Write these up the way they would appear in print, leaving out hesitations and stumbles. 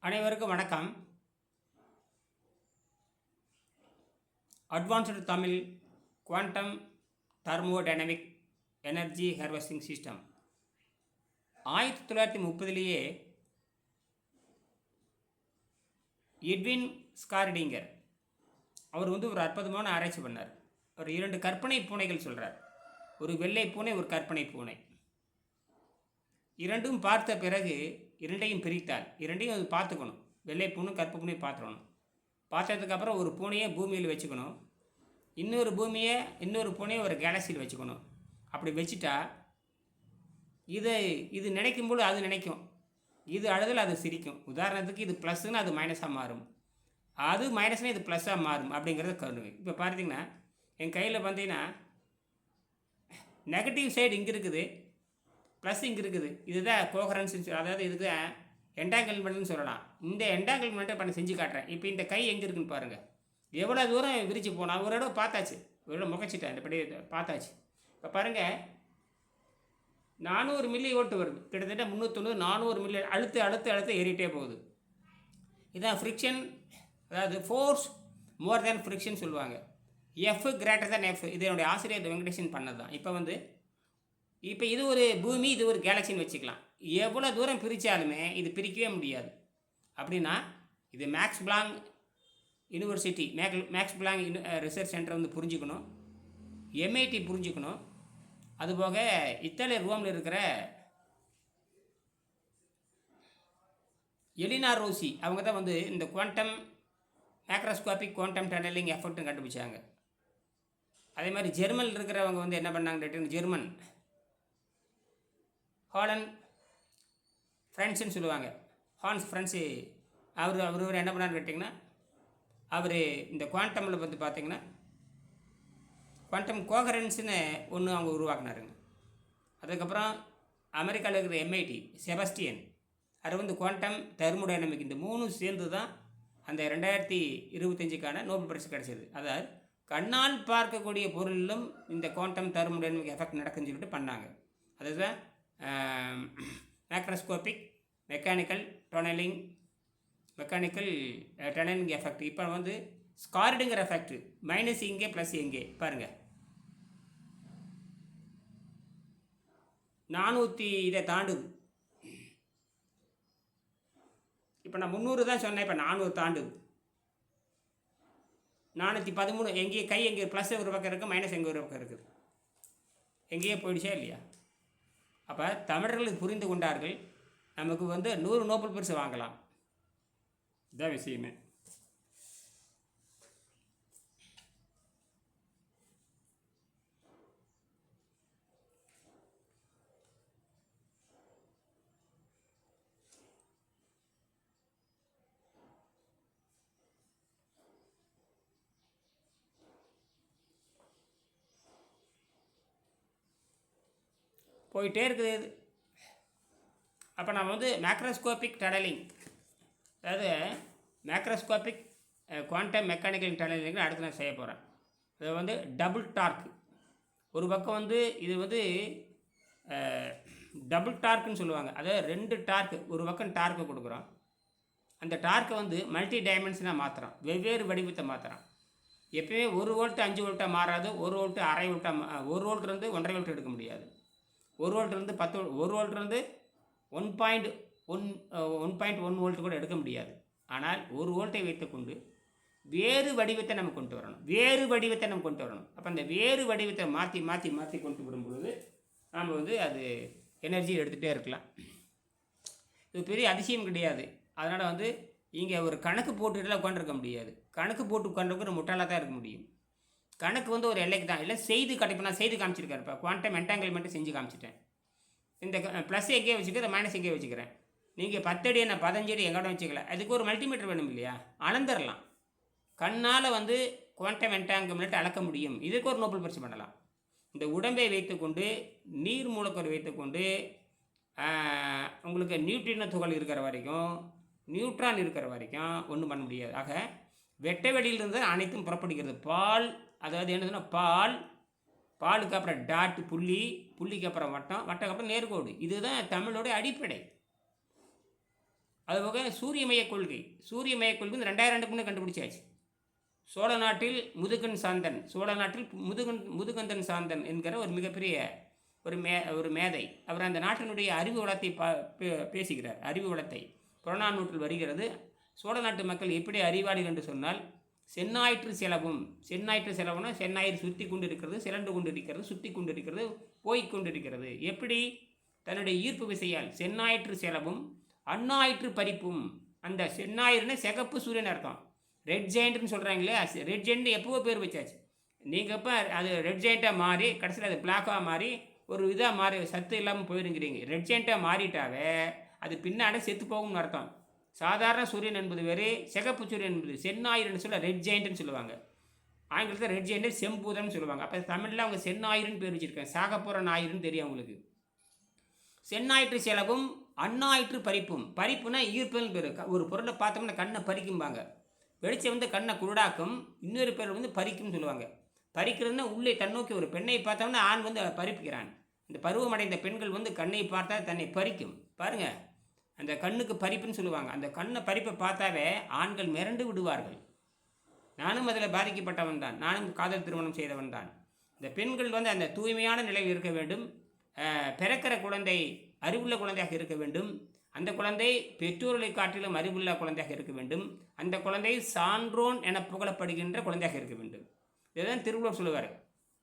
அனைவருக்கும் வணக்கம். Advanced Tamil quantum thermodynamic energy harvesting system 1930லேயே எட்வின் ஸ்கார்டிங்கர் அவர் ஒரு அற்புதமான ஆராய்ச்சி பண்ணார். அவர் 2 கற்பனை பூனைகள் சொல்கிறார். ஒரு வெள்ளை பூனை, ஒரு கற்பனை பூனை. இரண்டும் பார்த்த பிறகு இரண்டையும் பிரித்தால், இரண்டையும் அது பார்த்துக்கணும். வெள்ளை பூனை கருப்பு பூனை பார்த்துக்கணும். பார்த்ததுக்கப்புறம் ஒரு பூனையை பூமியில் வச்சுக்கணும், இன்னொரு பூனையை ஒரு கேலக்சியில் வச்சுக்கணும். அப்படி வச்சுட்டா இது நினைக்கும்போது அது நினைக்கும், இது அழுதல் அது சிரிக்கும். உதாரணத்துக்கு இது ப்ளஸ்ன்னு அது மைனஸாக மாறும், அது மைனஸ்னால் இது ப்ளஸ்ஸாக மாறும். அப்படிங்கிறத கருதுங்க. இப்போ பார்த்தீங்கன்னா என் கையில் பார்த்தீங்கன்னா நெகட்டிவ் சைடு இங்கே இருக்குது, ப்ளஸ் இங்கே இருக்குது. இதுதான் கோஹரன்ஸ், அதாவது இதுக்கு என்டாங்கிள்மெண்ட்னு சொல்லலாம். இந்த என்டாங்கிள்மெண்ட்டை பண்ணி செஞ்சு காட்டுறேன். இப்போ இந்த கை எங்கே இருக்குன்னு பாருங்கள். எவ்வளோ தூரம் விரிச்சு போனால் ஒரு இடம் பார்த்தாச்சு, ஒரு இடம் முகச்சிட்டேன், இந்த படி பார்த்தாச்சு. இப்போ பாருங்கள், 400 மில்லி ஓட்டு வருது. கிட்டத்தட்ட 390 400 மில்லி அழுத்து ஏறிட்டே போகுது. இதுதான் ஃப்ரிக்ஷன், அதாவது ஃபோர்ஸ் மோர் தேன் ஃப்ரிக்ஷன் சொல்லுவாங்க. F greater than F. இது என்னுடைய ஆசிரியர் வெங்கடேஷன் பண்ணது தான். இப்போ இது ஒரு பூமி, இது ஒரு கேலக்சின்னு வச்சுக்கலாம். எவ்வளோ தூரம் பிரித்தாலுமே இது பிரிக்கவே முடியாது. அப்படின்னா இது Max Planck university, Max Planck research centre புரிஞ்சுக்கணும், MIT புரிஞ்சுக்கணும். அதுபோக இத்தாலி ரோமில் இருக்கிற எலினா ரோசி அவங்க தான் இந்த குவாண்டம் மேக்ரோஸ்கோபிக் குவாண்டம் டனலிங் எஃபெக்ட்னு கண்டுபிடிச்சாங்க. அதே மாதிரி ஜெர்மனில் இருக்கிறவங்க என்ன பண்ணாங்க, ஜெர்மன் ஹாலன் ஃப்ரெண்ட்ஸுன்னு சொல்லுவாங்க. ஹான்ஸ் ஃப்ரெண்ட்ஸு அவர் என்ன பண்ணான்னு கேட்டிங்கன்னா, அவர் இந்த குவாண்டமில் பார்த்திங்கன்னா குவாண்டம் கோஹரன்ஸ்னு ஒன்று அவங்க உருவாக்குனாருங்க. அதுக்கப்புறம் அமெரிக்காவில் இருக்கிற MIT செபஸ்டியன் அது குவாண்டம் தெர்மோடைனமிக். இந்த 3 சேர்ந்து தான் அந்த 2025க்கான நோபல் பரிசு கிடைச்சது. அதாவது கண்ணால் பார்க்கக்கூடிய பொருளிலும் இந்த குவாண்டம் தெர்மோடைனமிக் எஃபெக்ட் நடக்குன்னு சொல்லிட்டு பண்ணாங்க. அதுதான் மேக்ரோஸ்கோபிக் மெக்கானிக்கல் டனலிங் எஃபெக்ட். இப்போ ஸ்கார்டுங்கிற எஃபெக்ட், மைனஸ் இங்கே ப்ளஸ் எங்கே பாருங்கள். 400 இதை தாண்டுது. இப்போ நான் 300 தான் சொன்னேன், இப்போ 400 தாண்டுது. 413 எங்கேயே கை எங்கே ப்ளஸ் ஒரு பக்கம் இருக்குது, மைனஸ் எங்கே ஒரு பக்கம் இருக்குது, எங்கேயே போயிடுச்சா இல்லையா? அப்போ தமிழர்கள் புரிந்து கொண்டார்கள், நமக்கு 100 நோபல் பரிசு வாங்கலாம். இதான் விஷயமே. போயிட்டே இருக்குது இது. அப்போ நம்ம மேக்ரோஸ்கோபிக் டனலிங், அதாவது மேக்ரோஸ்கோபிக் குவாண்டம் மெக்கானிக்கல் டனலிங் அடுத்து நான் செய்ய போகிறேன். அது டபுள் டார்க். ஒரு பக்கம் இது டபுள் டார்க்குன்னு சொல்லுவாங்க. அதாவது 2 டார்க்கு, ஒரு பக்கம் டார்க்கு கொடுக்குறோம், அந்த டார்க்கை மல்டி டைமென்ஷனாக மாற்றுறோம், வெவ்வேறு வடிவத்தை மாற்றுறோம். எப்போயுமே 1 வோல்ட்டு 5 வோல்ட்டாக மாறாது, 1 வோல்ட்டு அரை வோல்ட்டாக, 1 வோல்ட்லேருந்து 1.5 வோல்ட் எடுக்க முடியாது, 1 வோல்ட்லேருந்து 10, 1 வோல்ட்லேருந்து 1.1 வோல்ட் கூட எடுக்க முடியாது. ஆனால் 1 வோல்ட்டை வைத்துக்கொண்டு வேறு வடிவத்தை நம்ம கொண்டு வரணும். அப்போ அந்த வேறு வடிவத்தை மாற்றி கொண்டு வரும்பொழுது நாம் அது எனர்ஜி எடுத்துகிட்டே இருக்கலாம். இது பெரிய அதிசயம் கிடையாது. அதனால் இங்கே ஒரு கணக்கு போட்டுலாம் உட்காந்துருக்க முடியாது. கணக்கு போட்டு உட்காந்துருக்க முட்டாளாக தான் இருக்க முடியும். கணக்கு ஒரு எல்லைக்கு தான். இல்லை செய்து இப்போ நான் செய்து காமிச்சிருக்கேன். இப்போ குவாண்டம் என்டாங்கிள்மெண்ட்டு செஞ்சு காமிச்சிட்டேன். இந்த ப்ளஸ் எங்கேயே வச்சுக்கிறேன், மைனஸ் எங்கேயே வச்சுக்கிறேன். நீங்கள் 10 அடி என்ன 15 அடி எங்கூட வச்சுக்கலாம். அதுக்கு ஒரு மல்டிமீட்டர் வேணும் இல்லையா? அளந்துடலாம். கண்ணால் குவாண்டம் என்டாங்கிள்மெண்ட் அளக்க முடியும். இதுக்கு ஒரு நோபல் பரிசு பண்ணலாம். இந்த உடம்பை வைத்துக்கொண்டு, நீர் மூலக்கூறு வைத்துக்கொண்டு, உங்களுக்கு நியூட்ரினோ துகள் இருக்கிற வரைக்கும், நியூட்ரான் இருக்கிற வரைக்கும் ஒன்றும் பண்ண முடியாது. ஆக வெட்ட வெளியிலிருந்து அனைத்தும் புறப்படுகிறது. பால், அதாவது என்னதுன்னா பாலுக்கு அப்புறம் டாட்டு, புள்ளிக்கு அப்புறம் வட்டம், வட்டக்கு அப்புறம் நேர்கோடு. இதுதான் தமிழோடைய அடிப்படை. அதுபோக சூரிய மைய கொள்கை வந்து 2000 ஆண்டுக்கு முன்னே கண்டுபிடிச்சாச்சு. சோழ நாட்டில் முதுகந்தன் சாந்தன் என்கிற ஒரு மிகப்பெரிய ஒரு மேதை. அவர் அந்த நாட்டினுடைய அறிவு வளத்தை பேசுகிறார். அறிவு வளத்தை புறநானூற்றில் வருகிறது. சோழ நாட்டு மக்கள் எப்படி அறிவாளிகள் என்று சொன்னால், செந்நாயிற்று செலவுனா செந்நாயிறு சுற்றி கொண்டிருக்கிறது, சிறண்டு கொண்டிருக்கிறது, சுற்றி கொண்டிருக்கிறது, போய்கொண்டிருக்கிறது. எப்படி? தன்னுடைய ஈர்ப்பு விசையால். செந்நாயிற்று செலவும் அந்நாயிற்று பறிப்பும். அந்த செந்நாயிறுன்னு சிகப்பு சூரியன் அர்த்தம். ரெட் ஜெயண்ட்னு சொல்கிறாங்களே, ரெட் ஜெயண்ட் எப்போவோ பேர் வச்சாச்சு. நீங்கள் இப்போ அது ரெட் ஜெயண்ட்டாக மாறி கடைசியில் அது பிளாக்காக மாறி ஒரு இதாக மாறி சத்து இல்லாமல் போயிருங்கிறீங்க. ரெட் ஜெயண்ட்டாக மாறிட்டாவே அது பின்னாடி செத்து போகும்னு அர்த்தம். சாதாரண சூரியன் என்பது வேறு, சிகப்பு சூரியன் என்பது செந்நாயிறுன்னு சொல்ல ரெட் ஜெயண்ட்னு சொல்லுவாங்க. ஆங்கிலத்தில் ரெட் ஜெயண்ட் செம்பூதம்னு சொல்லுவாங்க. அப்போ தமிழில் அவங்க செந்நாயிறுன்னு பேர் வச்சுருக்காங்க. சாகப்போகிற ஞாயிறுன்னு தெரியும் அவங்களுக்கு. செந்நாயிற்று செலவும் அந்நாயிற்று பறிப்புனா ஈர்ப்புன்னு பேர். ஒரு பொருளை பார்த்தோம்னா கண்ணை பறிக்கும்பாங்க. வெளிச்சம் வந்து கண்ணை குருடாக்கும். இன்னொரு பேர் வந்து பறிக்கும்னு சொல்லுவாங்க. பறிக்கிறதுனா உள்ளே தன்னோக்கி ஒரு பெண்ணை பார்த்தோம்னா ஆண் வந்து பறிப்புக்கிறான். இந்த பருவமடைந்த பெண்கள் வந்து கண்ணை பார்த்தா தன்னை பறிக்கும். பாருங்கள், அந்த கண்ணுக்கு பறிப்புன்னு சொல்லுவாங்க. அந்த கண்ணை பறிப்பை பார்த்தாவே ஆண்கள் மிரண்டு விடுவார்கள். நானும் அதில் பாதிக்கப்பட்டவன் தான். நானும் காதல் திருமணம் செய்தவன் தான். இந்த பெண்கள் வந்து அந்த தூய்மையான நிலையில் இருக்க வேண்டும். பிறக்கிற குழந்தை அறிவுள்ள குழந்தையாக இருக்க வேண்டும். அந்த குழந்தை பெற்றோர்களை காட்டிலும் அறிவுள்ள குழந்தையாக இருக்க வேண்டும். அந்த குழந்தை சான்றோன் என புகழப்படுகின்ற குழந்தையாக இருக்க வேண்டும். இதுதான் திருவள்ளுவர் சொல்லுவார்.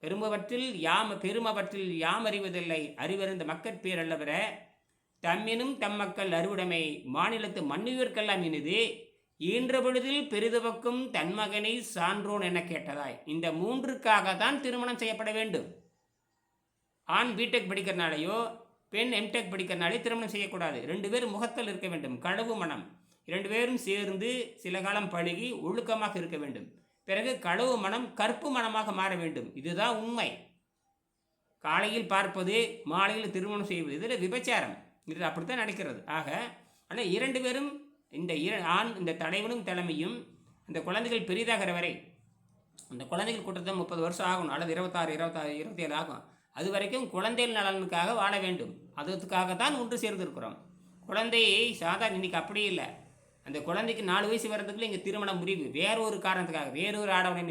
பெருமவற்றில் யாம் அறிவதில்லை, அறிவறிந்த மக்கட் பேர் அல்லவர தம்மினும் தம் மக்கள் அறுவுடைமை மாநிலத்து மன்னுயிர்க்கெல்லாம் இனிது ஈன்ற பொழுதில் பெரிதுவக்கும் தன் மகனை சான்றோன் என கேட்டதாய். இந்த 3க்காக தான் திருமணம் செய்யப்பட வேண்டும். ஆண் பிடெக் படிக்கிறனாலேயோ பெண் எம்டெக் படிக்கிறனாலே திருமணம் செய்யக்கூடாது. 2 பேரும் முகத்தில் இருக்க வேண்டும். களவு மனம். 2 பேரும் சேர்ந்து சில காலம் பழகி ஒழுக்கமாக இருக்க வேண்டும். பிறகு களவு மனம் கற்பு மனமாக மாற வேண்டும். இதுதான் உண்மை. காலையில் பார்ப்பது, மாலையில் திருமணம் செய்வது, இதில் விபச்சாரம். இது அப்படித்தான் நடக்கிறது. ஆக ஆனால் 2 பேரும் இந்த தலைவனும் தலைமையும் அந்த குழந்தைகள் பெரிதாகிற வரை, அந்த குழந்தைகள் கூட்டத்தை 30 வருஷம் ஆகணும், அல்லது 26, 27 ஆகும். அது வரைக்கும் குழந்தைகள் நலனுக்காக வாழ வேண்டும். அதுக்காக தான் ஒன்று சேர்ந்திருக்கிறோம். குழந்தையை சாதாரண இன்னைக்கு அப்படி இல்லை. அந்த குழந்தைக்கு 4 வயசு வர்றதுக்குள்ள இங்கே திருமணம் முடிவு. வேறொரு காரணத்துக்காக வேறொரு ஆடவனை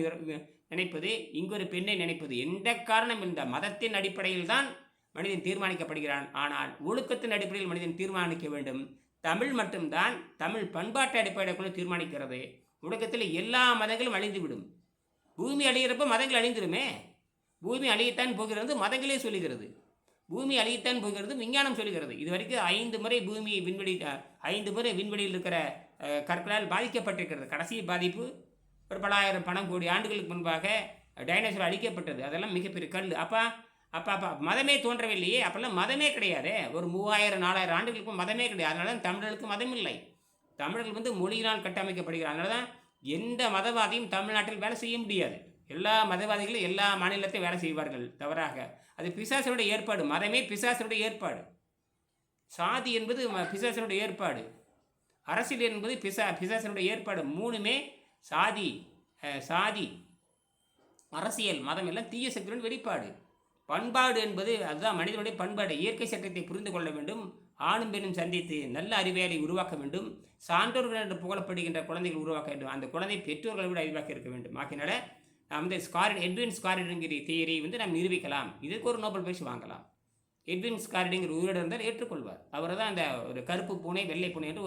நினைப்பது, இங்கொரு பெண்ணை நினைப்பது. எந்த காரணம் இந்த மதத்தின் அடிப்படையில் தான் மனிதன் தீர்மானிக்கப்படுகிறான். ஆனால் ஒழுக்கத்தின் அடிப்படையில் மனிதன் தீர்மானிக்க வேண்டும். தமிழ் மட்டும்தான் தமிழ் பண்பாட்டு அடிப்படைக்குள்ள தீர்மானிக்கிறது. ஒழுக்கத்தில் எல்லா மதங்களும் அழிந்துவிடும். பூமி அழிகிறப்ப மதங்கள் அழிந்துருமே. பூமி அழியத்தான் போகிறது மதங்களே சொல்லுகிறது. பூமி அழியத்தான் போகிறது விஞ்ஞானம் சொல்லுகிறது. இது வரைக்கும் 5 முறை பூமி 5 முறை விண்வெளியில் இருக்கிற கற்களால் பாதிக்கப்பட்டிருக்கிறது. கடைசி பாதிப்பு ஒரு பல ஆயிரம் பணம் கோடி ஆண்டுகளுக்கு முன்பாக டைனோசர் அழிக்கப்பட்டது. அதெல்லாம் மிகப்பெரிய கல். அப்போ மதமே தோன்றவில்லையே. அப்போல்லாம் மதமே கிடையாது. ஒரு 3000 4000 ஆண்டுகளுக்கு மதமே கிடையாது. அதனால தான் தமிழர்களுக்கு மதம் இல்லை. தமிழர்கள் வந்து மொழியினால் கட்டமைக்கப்படுகிறார். அதனால தான் எந்த மதவாதியும் தமிழ்நாட்டில் வேலை செய்ய முடியாது. எல்லா மதவாதிகளும் எல்லா மாநிலத்தையும் வேலை செய்வார்கள் தவறாக. அது பிசாசனுடைய ஏற்பாடு. மதமே பிசாசனுடைய ஏற்பாடு. சாதி என்பது பிசாசனுடைய ஏற்பாடு. அரசியல் என்பது பிசாசனுடைய ஏற்பாடு. 3மே சாதி அரசியல் மதம் எல்லாம் தீய சக்தியின் வெளிப்பாடு. பண்பாடு என்பது அதுதான் மனிதனுடைய பண்பாடு. இயற்கை சட்டத்தை புரிந்து கொள்ள வேண்டும். ஆணும் பெண்ணும் சந்தித்து நல்ல அறிவியலை உருவாக்க வேண்டும். சான்றோர்கள் என்று புகழப்படுகின்ற குழந்தைகள் உருவாக்க வேண்டும். அந்த குழந்தை பெற்றோர்களை விட அறிவாக்க இருக்க வேண்டும். ஆகினால அந்த எட்வின் ஸ்காரிடுங்கிற தியரி வந்து நாம் நிரூபிக்கலாம். இதுக்கு ஒரு நோபல் பரிசு வாங்கலாம். எட்வின் ஸ்காரிடுங்கிற உயிரிடம் இருந்தால் ஏற்றுக்கொள்வார். அவர் தான் அந்த ஒரு கருப்பு பூனை வெள்ளை பூனை என்று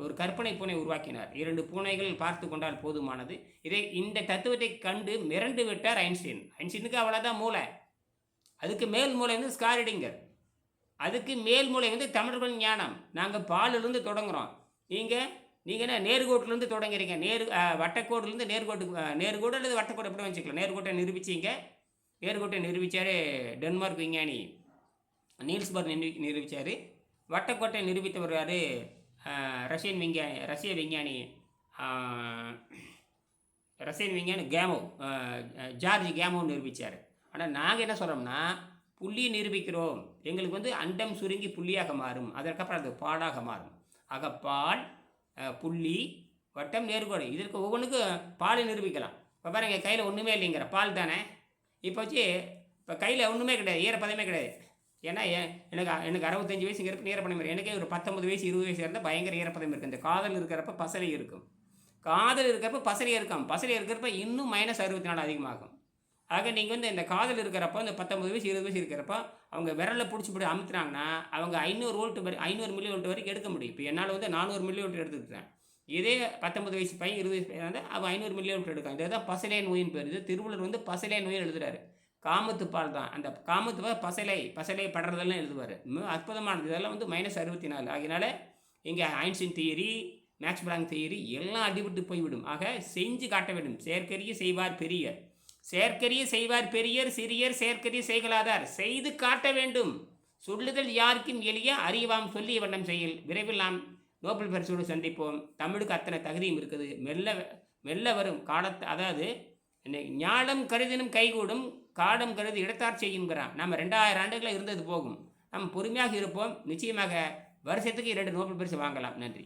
ஒரு கற்பனை பூனை உருவாக்கினார். 2 பூனைகள் பார்த்து கொண்டால் போதுமானது. இந்த தத்துவத்தை கண்டு மிரண்டு விட்டார் ஐன்ஸ்டீன். ஐன்ஸ்டீனுக்கு அவ்வளோதான் மூளை. அதுக்கு மேல் மூளை வந்து ஸ்காரிடிங்கர். அதுக்கு மேல் மூளை வந்து தமிழர்கள் ஞானம். நாங்கள் பாலிலிருந்து தொடங்குகிறோம். நீங்கள் என்ன நேர்கோட்டிலேருந்து தொடங்குறீங்க. வட்டக்கோடுலேருந்து நேர்கோடு அல்லது வட்டக்கோடு எப்படி வச்சுக்கலாம். நேர்கோட்டை நிரூபிச்சிங்க. நேர்கோட்டை நிரூபித்தார் டென்மார்க் விஞ்ஞானி நீல்ஸ்பர்க் நிரூபித்தார். வட்டக்கோட்டை நிரூபித்தவர் யார்? ரஷ்ய விஞ்ஞானி ஜார்ஜ் கேமோ நிரூபித்தார். ஆனால் நாங்கள் என்ன சொல்கிறோம்னா புள்ளியை நிரூபிக்கிறோம். எங்களுக்கு வந்து அண்டம் சுருங்கி புள்ளியாக மாறும். அதற்கப்புறம் அது பாடாக மாறும். ஆக பால், புள்ளி, வட்டம், நேர்கோடு, இதற்கு ஒவ்வொன்றுக்கும் பாலை நிரூபிக்கலாம். இப்போ பாருங்க, கையில் ஒன்றுமே இல்லைங்கிற பால் தானே. இப்போ கையில் ஒன்றுமே கிடையாது, ஈரப்பதமே கிடையாது. ஏன்னா எனக்கு எனக்கு 65 வயசுங்கிறப்ப ஈரப்பதம் இருக்குது. எனக்கே ஒரு 19 வயசு 20 வயசு இருந்தால் பயங்கர ஈரப்பதம் இருக்குது. இந்த காதல் இருக்கிறப்ப பசலை இருக்கும். காதல் இருக்கிறப்ப பசலை இருக்கும். பசலை இருக்கிறப்ப இன்னும் -64 அதிகமாகும். ஆக நீங்கள் வந்து இந்த காதல் இருக்கிறப்போ இந்த 19 வயசு 20 வயசு இருக்கிறப்ப அவங்க விரலில் பிடிச்சி அமுத்துனாங்கன்னா அவங்க 500 வோல்ட் 500 மில்லி வோல்ட் வரைக்கும் எடுக்க முடியும். இப்போ என்னால் வந்து 400 மில்லி வோல்ட் எடுத்துக்கிட்டேன். இதே 19 வயசு பையன் 20 வயசு பையன் வந்து அவன் 500 மில்லி வோல்ட் எடுக்கான். இதுதான் பசலை நோயின்னு பேர். இது திருவள்ளுவர் வந்து பசலை நோயில் எழுதுறாரு. காமத்துப்பால் தான். அந்த காமத்துப்பால் பசலை படுறதெல்லாம் எழுதுவார். அற்புதமானது. இதெல்லாம் வந்து -64. ஆகினால இங்கே Einstein theory, Max Planck theory எல்லாம் அடிபட்டு போய்விடும். ஆக செஞ்சு காட்ட வேண்டும். செயற்கரிய செய்வார் பெரியர், செயற்கரிய செய்வார் பெரியர், சிறியர் செயற்கரிய செய்கலாதார். செய்து காட்ட வேண்டும். சொல்லுதல் யாருக்கும் எளிய, அறிவாம் சொல்லிய வண்ணம் செயல். விரைவில் நாம் நோபல் பரிசோடு சந்திப்போம். தமிழுக்கு அத்தனை தகுதியும் இருக்குது. மெல்ல வரும் காலத்து, அதாவது ஞானம் கருதினும் கைகூடும், காலம் கருதி இடத்தார் செய்யுங்கிறான். நம்ம 2000 ஆண்டுகளில் இருந்தது போகும். நம்ம பொறுமையாக இருப்போம். நிச்சயமாக வருஷத்துக்கு 2 நோபல் பரிசு வாங்கலாம். நன்றி.